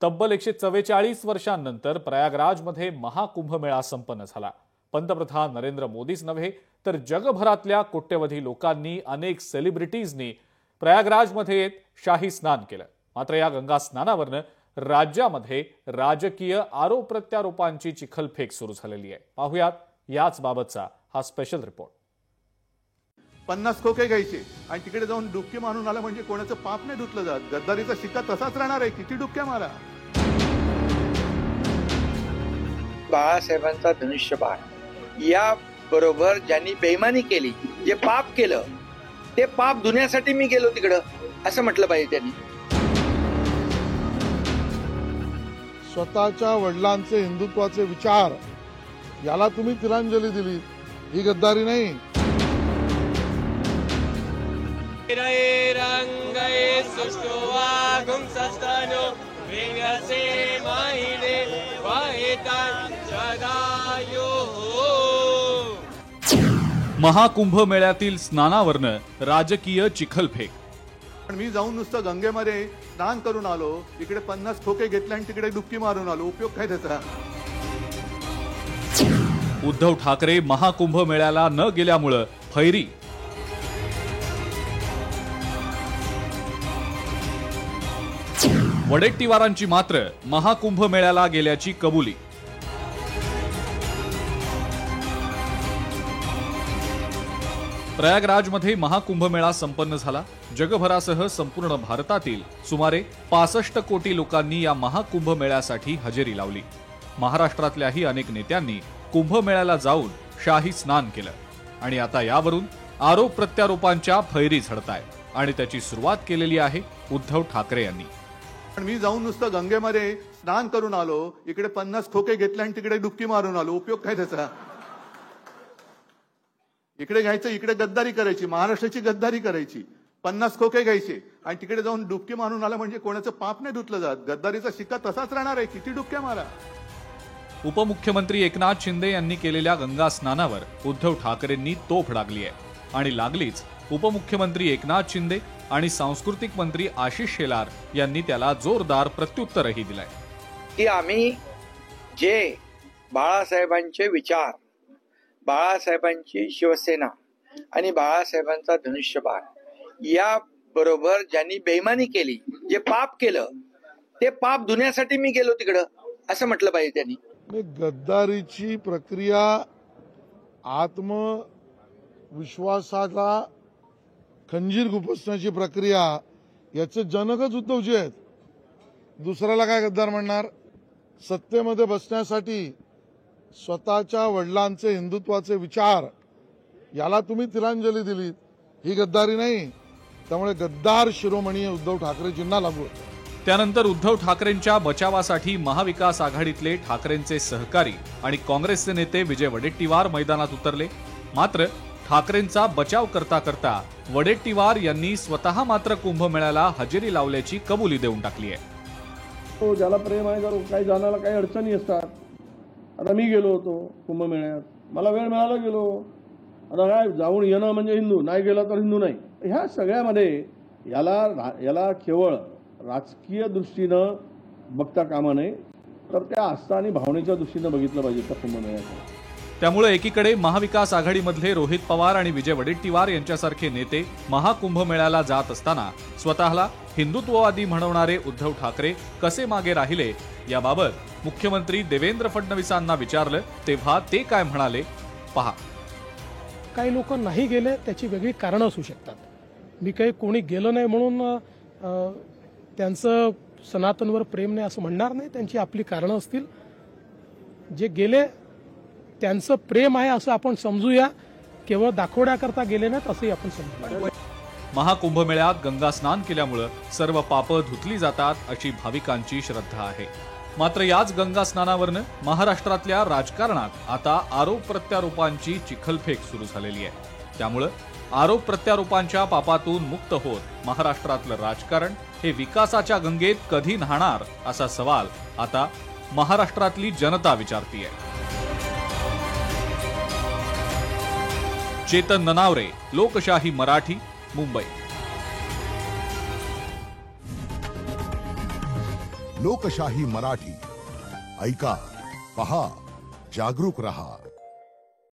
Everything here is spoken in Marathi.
तब्बल 144 वर्षांनंतर प्रयागराजमध्ये महाकुंभमेळा संपन्न झाला। पंतप्रधान नरेंद्र मोदीच नव्हे तर जगभरातल्या कोट्यवधी लोकांनी, अनेक सेलिब्रिटीजनी प्रयागराजमध्ये येत शाही स्नान केलं। मात्र या गंगा स्नानावरनं राज्यामध्ये राजकीय आरोप प्रत्यारोपांची चिखलफेक सुरू झालेली आहे। पाहूयात याच बाबतचा हा स्पेशल रिपोर्ट। 50 खोके घ्यायचे आणि तिकडे जाऊन डुबकी मारून आला म्हणजे कोणाचं पाप नाही धुतलं जात। गद्दारीचा शिक्का तसाच राहणार आहे, किती डुबक्या मारा। बाळासाहेबांचा धनुष्यबाण या बरोबर ज्यांनी बेईमानी केली, जे पाप केलं ते पाप धुण्यासाठी मी गेलो तिकडं असं म्हटलं पाहिजे त्यांनी। स्वतःच्या वडिलांचे हिंदुत्वाचे विचार याला तुम्ही तिलांजली दिली, ही गद्दारी नाही। महाकुंभ मेळ्यातील स्नानावरनं राजकीय चिखलफेक। पण मी जाऊन नुसतं गंगेमध्ये स्नान करून आलो, इकडे 50 खोके घेतले आणि तिकडे डुबकी मारून आलो, उपयोग काय त्याचा? उद्धव ठाकरे महाकुंभ मेळ्याला न गेल्यामुळे फैरी। वडेट्टीवारांची मात्र महाकुंभ मेळ्याला गेल्याची कबुली। प्रयागराजमध्ये महाकुंभ मेळा संपन्न झाला। जगभरासह संपूर्ण भारतातील सुमारे 65 कोटी लोकांनी या महाकुंभ मेळ्यासाठी हजेरी लावली। महाराष्ट्रातल्याही अनेक नेत्यांनी कुंभमेळ्याला जाऊन शाही स्नान केलं आणि आता यावरून आरोप प्रत्यारोपांच्या फैरी झडतायत आणि त्याची सुरुवात केलेली आहे उद्धव ठाकरे यांनी। पण मी जाऊन नुसतं गंगेमध्ये स्नान करून आलो, इकडे 50 खोके घेतले आणि तिकडे डुबकी मारून आलो, उपयोग काय त्याचा? इकडे घ्यायचं, इकडे गद्दारी करायची, महाराष्ट्राची गद्दारी करायची। 50 खोके घ्यायचे आणि तिकडे जाऊन डुबकी मारून आला म्हणजे कोणाचं पाप नाही धुतलं जात। गद्दारीचा शिक्का तसाच राहणार आहे, किती डुबक्या मारा। उपमुख्यमंत्री एकनाथ शिंदे यांनी केलेल्या गंगा स्नानावर उद्धव ठाकरेंनी तोफ डागली आहे आणि लागलीच उपमुख्यमंत्री एकनाथ शिंदे आणि सांस्कृतिक मंत्री आशिष शेलार यांनी त्याला जोरदार प्रत्युत्तरही दिलंय की आम्ही जे बाळासाहेबांचे विचार, बाळासाहेबांची शिवसेना आणि बाळासाहेबांचा धनुष्यबाण या बरोबर ज्यांनी बेईमानी केली, जे पाप केलं ते पाप धुण्यासाठी मी गेलो तिकडं असं म्हटलं पाहिजे त्यांनी। गद्दारीची प्रक्रिया, आत्मविश्वासाला खंजीर खुपसण्याची प्रक्रिया याचे जनकच उद्धवजी आहेत। दुसऱ्याला काय गद्दार म्हणणार? सत्तेमध्ये बसण्यासाठी स्वतःच्या वडिलांचे हिंदुत्वाचे विचार याला तुम्ही तिलांजली दिली, ही गद्दारी नाही। त्यामुळे गद्दार शिरोमणी उद्धव ठाकरेजींना लागू होतं। त्यानंतर उद्धव ठाकरेंच्या बचावासाठी महाविकास आघाडीतले ठाकरेंचे सहकारी आणि काँग्रेसचे नेते विजय वडेट्टीवार मैदानात उतरले। मात्र ठाकरेंचा बचाव करता करता वडेट्टीवार यांनी स्वतः मात्र कुंभमेळ्याला हजेरी लावल्याची कबुली देऊन टाकली आहे। तो ज्याला प्रेम आहे, जर काही जाण्याला काही अडचणी असतात। आता मी गेलो होतो कुंभमेळ्यात, मला वेळ मिळाला गेलो। आता काय जाऊन येणं म्हणजे हिंदू, नाही गेला तर हिंदू नाही। ह्या सगळ्यामध्ये याला केवळ राजकीय दृष्टीनं बघता कामा नये, तर त्या आस्था आणि भावनेच्या दृष्टीनं बघितलं पाहिजे त्या कुंभमेळ्यात। त्यामुळे एकीकडे महाविकास आघाडीमधले रोहित पवार आणि विजय वडेट्टीवार यांच्यासारखे नेते महाकुंभ मेळ्याला जात असताना स्वतःला हिंदुत्ववादी म्हणवणारे उद्धव ठाकरे कसे मागे राहिले याबाबत मुख्यमंत्री देवेंद्र फडणवीसांना विचारलं तेव्हा ते काय म्हणाले पहा। काही लोक नाही गेले, त्याची वेगळी कारणं असू शकतात। मी काही कोणी गेलं नाही म्हणून त्यांचं सनातनवर प्रेम नाही असं म्हणणार नाही, त्यांची आपली कारणं असतील। जे गेले त्यांचं प्रेम आहे असं आपण समजूया, केवळ दाखवण्याकरता गेले नाहीत असंही आपण समजूया। महाकुंभ मेळ्यात गंगा स्नान केल्यामुळे सर्व पापं धुतली जातात अशी भाविकांची श्रद्धा आहे। मात्र याच गंगा स्नानावरनं महाराष्ट्रातल्या राजकारणात आता आरोप प्रत्यारोपांची चिखलफेक सुरू झालेली आहे। त्यामुळे आरोप प्रत्यारोपांच्या पापातून मुक्त होत महाराष्ट्रातलं राजकारण हे विकासाच्या गंगेत कधी न्हाणार असा सवाल आता महाराष्ट्रातली जनता विचारतीये। चेतन ननावरे, लोकशाही मराठी, मुंबई। लोकशाही मराठी. ऐका, पहा, जागरूक रहा.